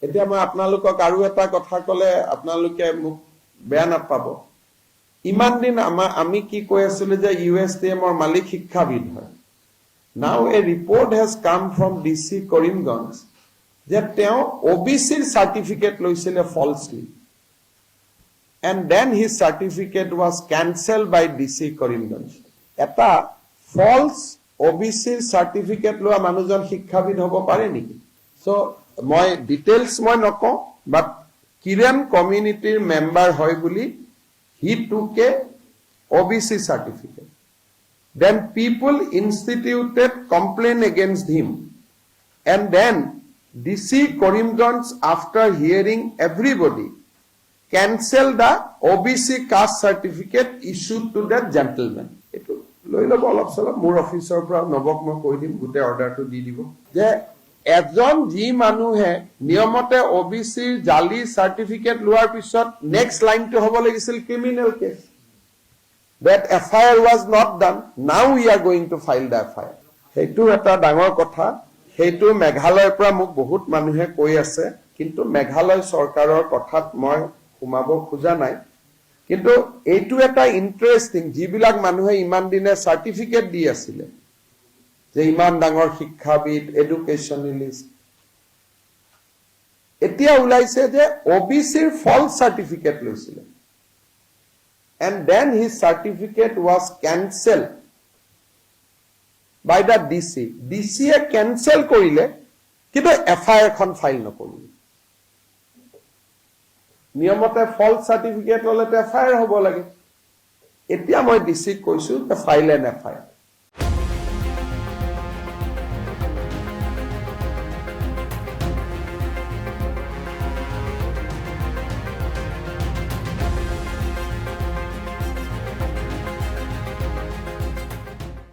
এতিয়া মই আপোনালোকক আৰু এটা কথা কলে আপোনালোকে মোক বেয়া নাপাব ইমান দিন আমি কি কৈ আছিলো যে USDM ৰ মালিক শিক্ষাবিদ হয় now a report has come from DC Karimganj যে তেওঁ OBC certificate লৈছিলে falsely and then his certificate was cancelled by DC Karimganj এটা false OBC certificate লোৱা মানুহজন শিক্ষাবিদ হ'ব পাৰে নেকি so মই details মই নকওঁ but Kiran community member হয় বুলি he took a OBC certificate then people instituted complaint against him and then DC Karimganj after hearing everybody cancelled the OBC caste certificate issued to that gentleman eto লৈ লব অলপ চলপ মোৰ অফিচৰ পৰা নবক মই কৈ দিম গোটে অৰ্ডাৰটো দি দিব যে এজন জি মানুহে নিয়মতে OBC জালি সাৰ্টিফিকেট লোৱাৰ পিছত নেক্সট লাইনটো হ'ব লাগিছিল criminal case that FIR was not done now we are going to file the FIR হেতু এটা ডাঙৰ কথা হেতু মেঘালয়ৰ পৰা মোক বহুত মানুহে কৈ আছে কিন্তু মেঘালয় চৰকাৰৰ কথাত মই সোমাব খোজা নাই কিন্তু এইটো এটা ইন্টাৰেষ্টিং যিবিলাক মানুহে ইমান দিনে সাৰ্টিফিকেট দি আছিল যে ইমান ডাঙৰ শিক্ষাবিদ এডুকেশনালিষ্ট এতিয়া উলাইছে যে OBC ৰ ফলছ সাৰ্টিফিকেট লৈছিল and then his certificate was cancelled by the DC A cancel কৰিলে কিন্তু FIR খন ফাইল নকৰিলে নিয়মতে ফলছ সাৰ্টিফিকেট ললে FIR হ'ব লাগে এতিয়া মই DC কৈছো যে ফাইল এন FIR